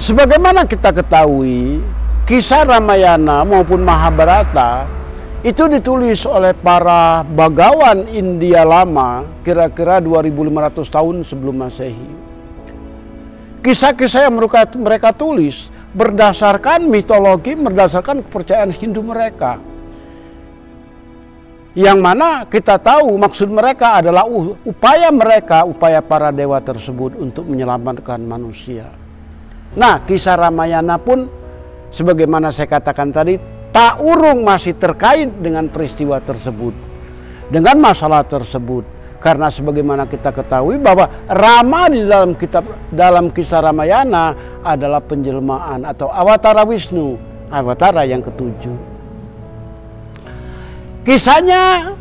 Sebagaimana kita ketahui, kisah Ramayana maupun Mahabharata itu ditulis oleh para bagawan India lama kira-kira 2500 tahun sebelum Masehi. Kisah-kisah yang mereka tulis berdasarkan mitologi, berdasarkan kepercayaan Hindu mereka. Yang mana kita tahu maksud mereka adalah upaya para dewa tersebut untuk menyelamatkan manusia. Nah, kisah Ramayana pun sebagaimana saya katakan tadi, tak urung masih terkait dengan peristiwa tersebut, dengan masalah tersebut. Karena sebagaimana kita ketahui bahwa Rama di dalam kisah Ramayana adalah penjelmaan atau awatara Wisnu, awatara yang ketujuh. Kisahnya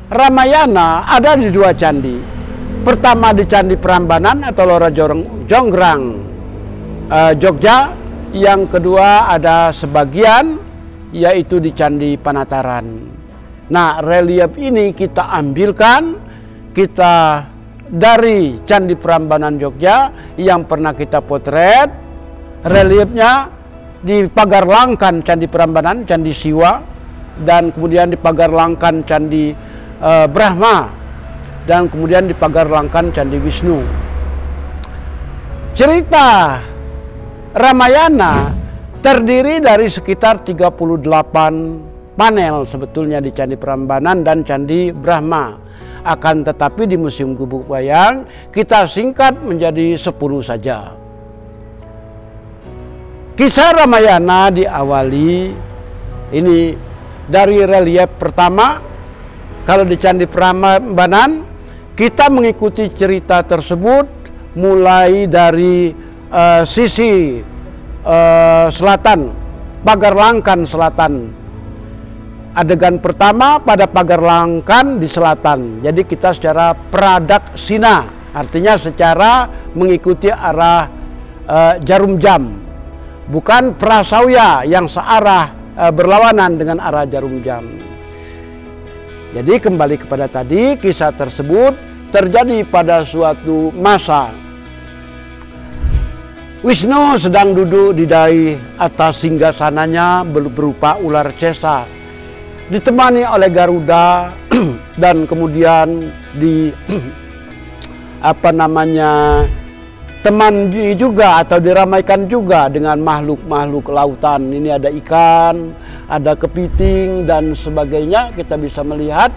Ramayana ada di dua candi. Pertama di Candi Prambanan atau Lora Jonggrang, Jogja. Yang kedua ada sebagian yaitu di Candi Panataran. Nah, relief ini kita ambilkan dari Candi Prambanan Jogja yang pernah kita potret reliefnya di pagar langkan Candi Prambanan, Candi Siwa, dan kemudian di pagar langkan Candi Brahma, dan kemudian di pagar langkan Candi Wisnu. Cerita Ramayana terdiri dari sekitar 38 panel sebetulnya di Candi Prambanan dan Candi Brahma. Akan tetapi di Museum Gubuk Wayang kita singkat menjadi 10 saja. Kisah Ramayana diawali ini dari relief pertama. Kalau di Candi Prambanan kita mengikuti cerita tersebut mulai dari sisi selatan, pagar langkan selatan. Adegan pertama pada pagar langkan di selatan. Jadi kita secara pradaksina, artinya secara mengikuti arah jarum jam. Bukan prasauya yang searah berlawanan dengan arah jarum jam. Jadi kembali kepada tadi, kisah tersebut terjadi pada suatu masa Wisnu sedang duduk di atas singgasananya berupa ular cesa, ditemani oleh Garuda dan kemudian temani juga atau diramaikan juga dengan makhluk-makhluk lautan. Ini ada ikan, ada kepiting dan sebagainya. Kita bisa melihat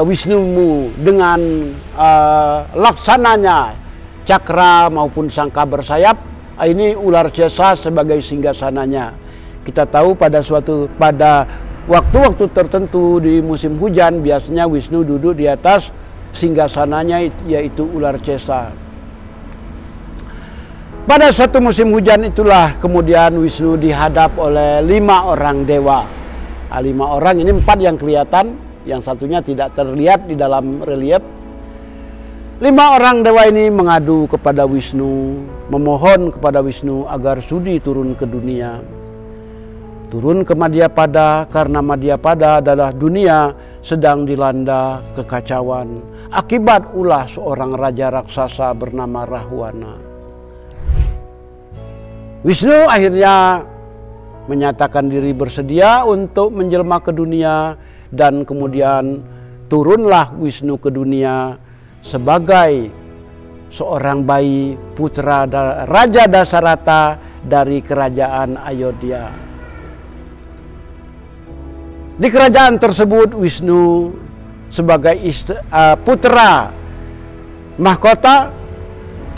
Wisnu dengan laksananya cakra maupun sangka bersayap. Ini ular cesa sebagai singgasananya. Kita tahu pada waktu-waktu tertentu di musim hujan biasanya Wisnu duduk di atas singgasananya yaitu ular cesa. Pada suatu musim hujan itulah kemudian Wisnu dihadap oleh 5 orang dewa. 5 orang ini 4 yang kelihatan, yang satunya tidak terlihat di dalam relief. 5 orang dewa ini mengadu kepada Wisnu, memohon kepada Wisnu agar sudi turun ke dunia. Turun ke Madhyapada karena Madhyapada adalah dunia sedang dilanda kekacauan akibat ulah seorang raja raksasa bernama Rahwana. Wisnu akhirnya menyatakan diri bersedia untuk menjelma ke dunia dan kemudian turunlah Wisnu ke dunia sebagai seorang bayi putra Raja Dasarata dari kerajaan Ayodhya. Di kerajaan tersebut Wisnu sebagai putra mahkota,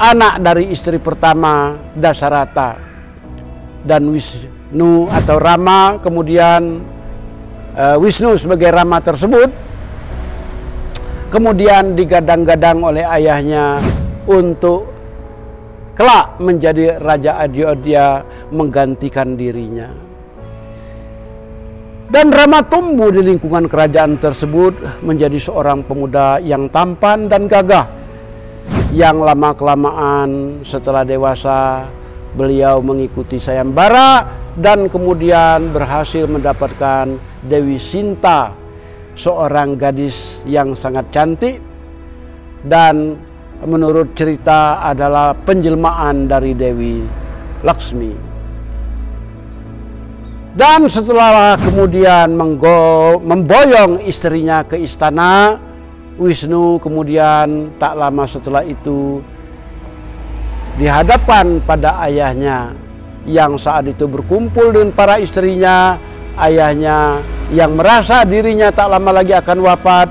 anak dari istri pertama Dasarata, dan Wisnu atau Rama kemudian Wisnu sebagai Rama tersebut kemudian digadang-gadang oleh ayahnya untuk kelak menjadi Raja Ayodhya menggantikan dirinya. Dan Rama tumbuh di lingkungan kerajaan tersebut menjadi seorang pemuda yang tampan dan gagah. Yang lama-kelamaan setelah dewasa beliau mengikuti sayembara dan kemudian berhasil mendapatkan Dewi Sinta, seorang gadis yang sangat cantik dan menurut cerita adalah penjelmaan dari Dewi Laksmi. Dan setelah kemudian memboyong istrinya ke istana, Wisnu kemudian tak lama setelah itu dihadapkan pada ayahnya yang saat itu berkumpul dengan para istrinya. Ayahnya yang merasa dirinya tak lama lagi akan wafat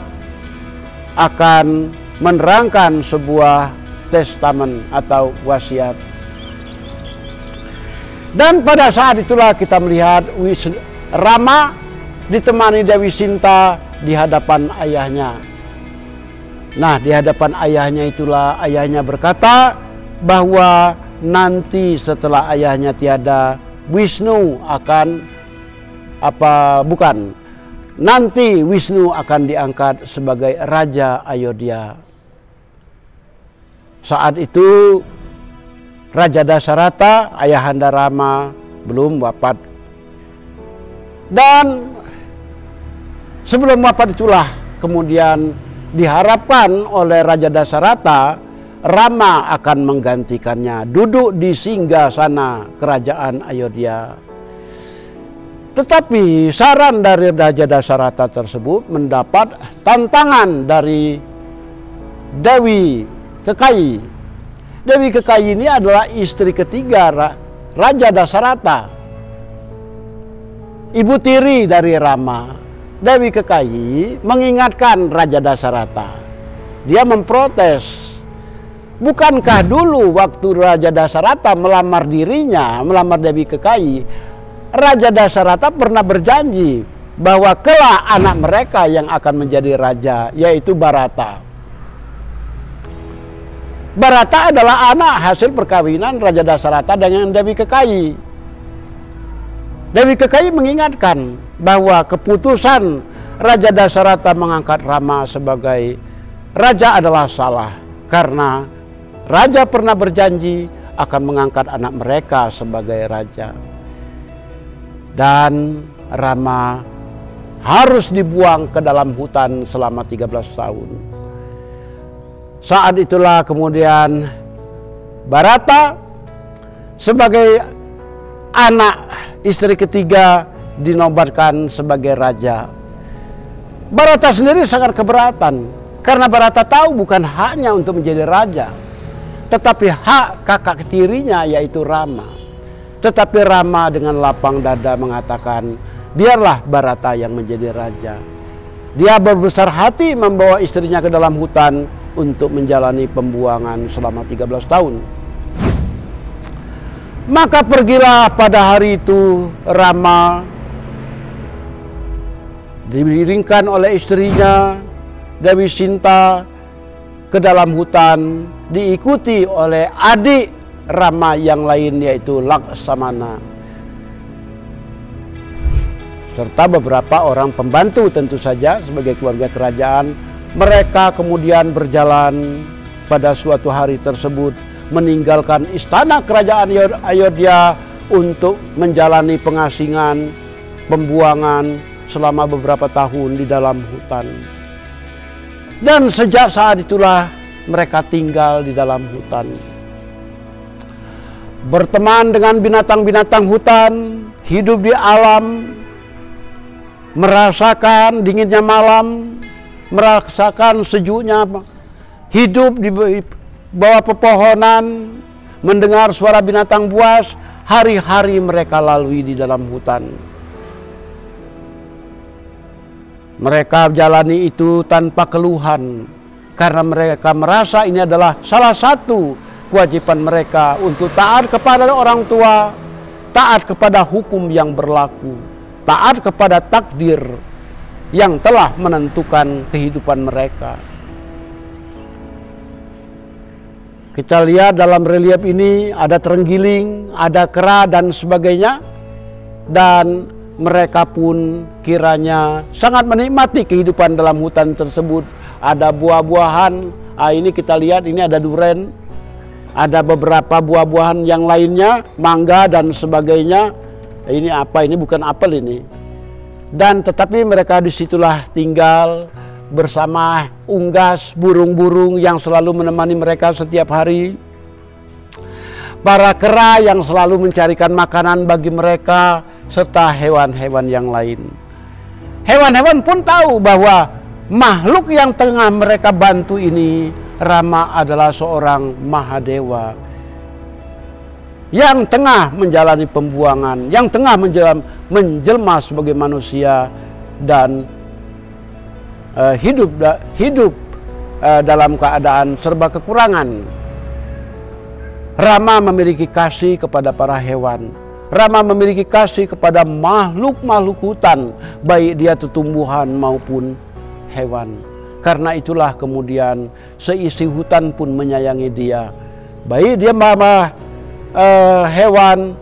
akan menerangkan sebuah testamen atau wasiat. Dan pada saat itulah kita melihat Rama ditemani Dewi Sinta di hadapan ayahnya. Nah, di hadapan ayahnya itulah ayahnya berkata bahwa nanti setelah ayahnya tiada, Wisnu akan nanti Wisnu akan diangkat sebagai Raja Ayodhya. Saat itu Raja Dasarata, ayahanda Rama, belum wafat. Dan sebelum wafat itulah kemudian diharapkan oleh Raja Dasarata, Rama akan menggantikannya duduk di singgasana kerajaan Ayodhya. Tetapi saran dari Raja Dasarata tersebut mendapat tantangan dari Dewi Kekayi. Dewi Kekayi ini adalah istri ketiga Raja Dasarata, ibu tiri dari Rama. Dewi Kekayi mengingatkan Raja Dasarata. Dia memprotes, bukankah dulu waktu Raja Dasarata melamar Dewi Kekayi, Raja Dasarata pernah berjanji bahwa kelak anak mereka yang akan menjadi raja, yaitu Bharata. Bharata adalah anak hasil perkawinan Raja Dasarata dengan Dewi Kekayi. Dewi Kekayi mengingatkan bahwa keputusan Raja Dasarata mengangkat Rama sebagai raja adalah salah, karena raja pernah berjanji akan mengangkat anak mereka sebagai raja. Dan Rama harus dibuang ke dalam hutan selama 13 tahun. Saat itulah kemudian Bharata sebagai anak istri ketiga dinobatkan sebagai raja. Bharata sendiri sangat keberatan karena Bharata tahu bukan haknya untuk menjadi raja, tetapi hak kakak tirinya yaitu Rama. Tetapi Rama dengan lapang dada mengatakan, biarlah Bharata yang menjadi raja. Dia berbesar hati membawa istrinya ke dalam hutan untuk menjalani pembuangan selama 13 tahun. Maka pergilah pada hari itu Rama diiringkan oleh istrinya Dewi Sinta ke dalam hutan, diikuti oleh adik Rama yang lain yaitu Laksamana, serta beberapa orang pembantu tentu saja sebagai keluarga kerajaan. Mereka kemudian berjalan pada suatu hari tersebut meninggalkan istana kerajaan Ayodhya untuk menjalani pengasingan, pembuangan selama beberapa tahun di dalam hutan. Dan sejak saat itulah mereka tinggal di dalam hutan, berteman dengan binatang-binatang hutan, hidup di alam, merasakan dinginnya malam, merasakan sejuknya hidup di bawah pepohonan, mendengar suara binatang buas. Hari-hari mereka lalui di dalam hutan. Mereka jalani itu tanpa keluhan, karena mereka merasa ini adalah salah satu kewajiban mereka untuk taat kepada orang tua, taat kepada hukum yang berlaku, taat kepada takdir yang telah menentukan kehidupan mereka. Kita lihat dalam relief ini ada terenggiling, ada kera dan sebagainya. Dan mereka pun kiranya sangat menikmati kehidupan dalam hutan tersebut. Ada buah-buahan, ini kita lihat ini ada duren. Ada beberapa buah-buahan yang lainnya, mangga dan sebagainya. Ini apa? Ini bukan apel ini. Dan tetapi mereka disitulah tinggal, bersama unggas, burung-burung yang selalu menemani mereka setiap hari. Para kera yang selalu mencarikan makanan bagi mereka, serta hewan-hewan yang lain. Hewan-hewan pun tahu bahwa makhluk yang tengah mereka bantu ini, Rama adalah seorang Mahadewa yang tengah menjalani pembuangan, yang tengah menjelma sebagai manusia dan hidup dalam keadaan serba kekurangan. Rama memiliki kasih kepada para hewan. Rama memiliki kasih kepada makhluk-makhluk hutan, baik dia tumbuhan maupun hewan. Karena itulah kemudian seisi hutan pun menyayangi dia. Baik dia hewan,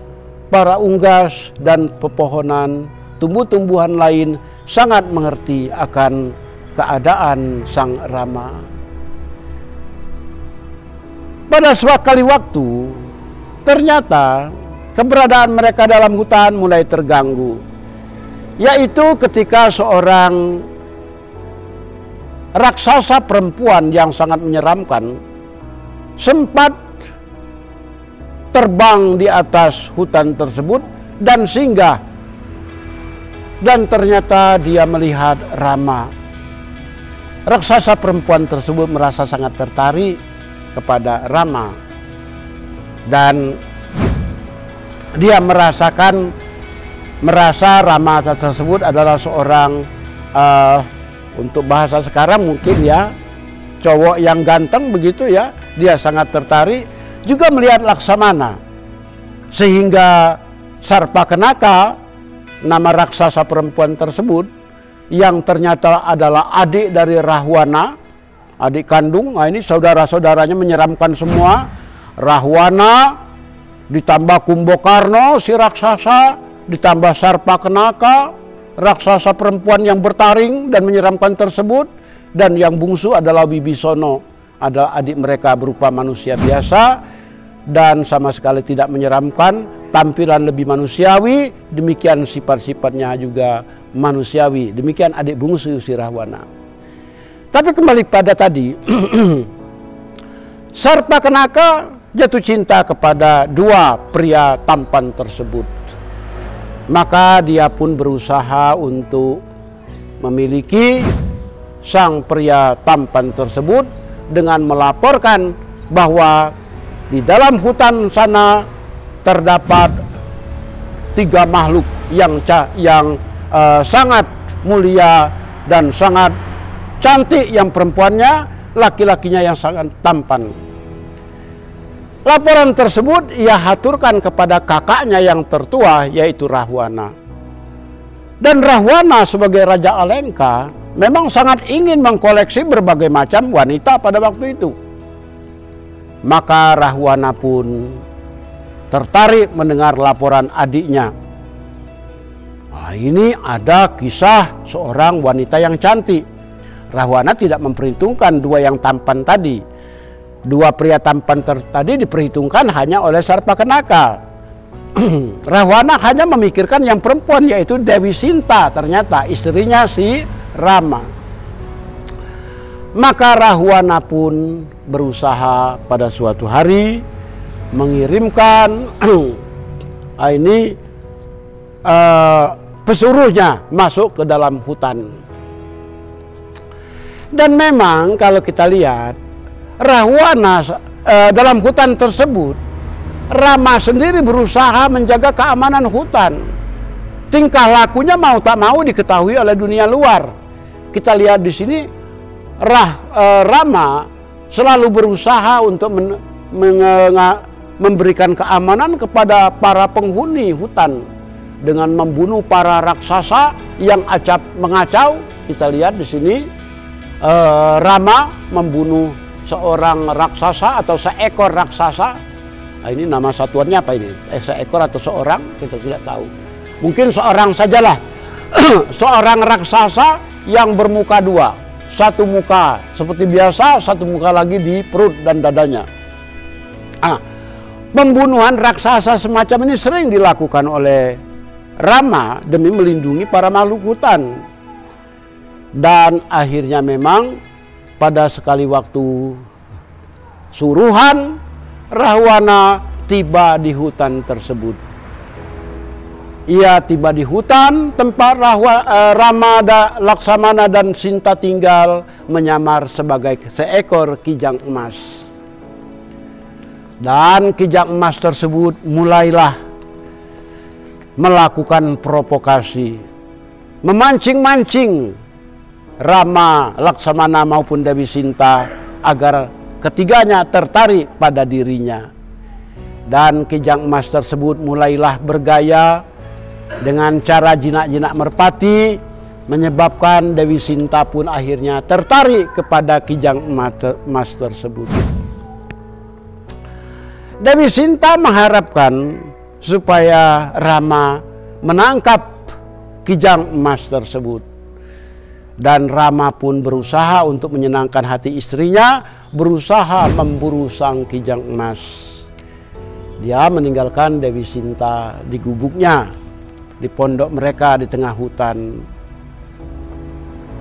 para unggas dan pepohonan, tumbuh-tumbuhan lain sangat mengerti akan keadaan Sang Rama. Pada suatu kali waktu, ternyata keberadaan mereka dalam hutan mulai terganggu, yaitu ketika seorang raksasa perempuan yang sangat menyeramkan sempat terbang di atas hutan tersebut dan singgah, dan ternyata dia melihat Rama. Raksasa perempuan tersebut merasa sangat tertarik kepada Rama, dan dia merasa Rama tersebut adalah seorang untuk bahasa sekarang mungkin ya, cowok yang ganteng begitu ya. Dia sangat tertarik, juga melihat Laksamana, sehingga Sarpakenaka, nama raksasa perempuan tersebut, yang ternyata adalah adik dari Rahwana, adik kandung. Nah, ini saudara-saudaranya menyeramkan semua. Rahwana ditambah Kumbokarno si raksasa, ditambah Sarpakenaka, raksasa perempuan yang bertaring dan menyeramkan tersebut, dan yang bungsu adalah Wibisono, adalah adik mereka berupa manusia biasa dan sama sekali tidak menyeramkan, tampilan lebih manusiawi, demikian sifat-sifatnya juga manusiawi. Demikian adik bungsu si Rahwana. Tapi kembali pada tadi, Sarpakenaka jatuh cinta kepada dua pria tampan tersebut. Maka dia pun berusaha untuk memiliki sang pria tampan tersebut dengan melaporkan bahwa di dalam hutan sana terdapat 3 makhluk yang sangat mulia dan sangat cantik, yang perempuannya, laki-lakinya yang sangat tampan. Laporan tersebut ia haturkan kepada kakaknya yang tertua, yaitu Rahwana. Dan Rahwana sebagai Raja Alengka memang sangat ingin mengkoleksi berbagai macam wanita pada waktu itu. Maka Rahwana pun tertarik mendengar laporan adiknya. Nah, ini ada kisah seorang wanita yang cantik. Rahwana tidak memperhitungkan 2 yang tampan tadi. 2 pria tampan tadi diperhitungkan hanya oleh Sarpakenaka. Rahwana hanya memikirkan yang perempuan, yaitu Dewi Sinta, ternyata istrinya si Rama. Maka Rahwana pun berusaha pada suatu hari mengirimkan pesuruhnya masuk ke dalam hutan. Dan memang kalau kita lihat Rahwana dalam hutan tersebut, Rama sendiri berusaha menjaga keamanan hutan. Tingkah lakunya mau tak mau diketahui oleh dunia luar. Kita lihat di sini Rama selalu berusaha untuk memberikan keamanan kepada para penghuni hutan dengan membunuh para raksasa yang acap mengacau. Kita lihat di sini Rama membunuh seorang raksasa atau seekor raksasa. Nah, ini nama satuannya apa ini? Seekor atau seorang? Kita tidak tahu. Mungkin seorang sajalah. Seorang raksasa yang bermuka 2. Satu muka seperti biasa, satu muka lagi di perut dan dadanya. Nah, pembunuhan raksasa semacam ini sering dilakukan oleh Rama demi melindungi para makhluk hutan. Dan akhirnya memang pada sekali waktu suruhan, Rahwana tiba di hutan tersebut. Ia tiba di hutan tempat Rama, Laksamana dan Sinta tinggal, menyamar sebagai seekor kijang emas. Dan kijang emas tersebut mulailah melakukan provokasi, memancing-mancing Rama, Laksamana maupun Dewi Sinta agar ketiganya tertarik pada dirinya. Dan kijang emas tersebut mulailah bergaya dengan cara jinak-jinak merpati, menyebabkan Dewi Sinta pun akhirnya tertarik kepada kijang emas tersebut. Dewi Sinta mengharapkan supaya Rama menangkap kijang emas tersebut. Dan Rama pun berusaha untuk menyenangkan hati istrinya, berusaha memburu sang kijang emas. Dia meninggalkan Dewi Sinta di gubuknya, di pondok mereka di tengah hutan.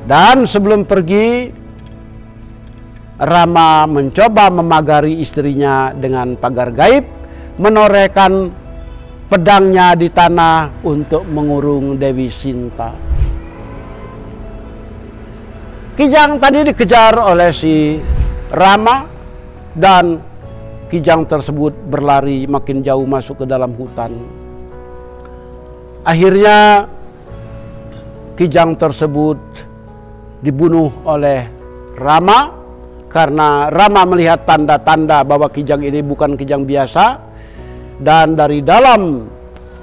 Dan sebelum pergi, Rama mencoba memagari istrinya dengan pagar gaib, menorehkan pedangnya di tanah untuk mengurung Dewi Sinta. Kijang tadi dikejar oleh si Rama dan kijang tersebut berlari makin jauh masuk ke dalam hutan. Akhirnya kijang tersebut dibunuh oleh Rama karena Rama melihat tanda-tanda bahwa kijang ini bukan kijang biasa. Dan dari dalam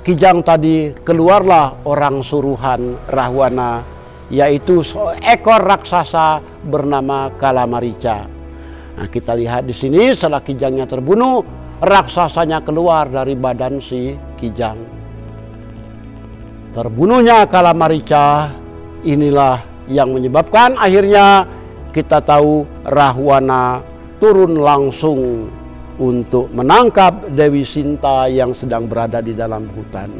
kijang tadi keluarlah orang suruhan Rahwana, yaitu seekor raksasa bernama Kalamarica. Nah, kita lihat di sini setelah kijangnya terbunuh, raksasanya keluar dari badan si kijang. Terbunuhnya Kalamarica inilah yang menyebabkan akhirnya kita tahu Rahwana turun langsung untuk menangkap Dewi Sinta yang sedang berada di dalam hutan.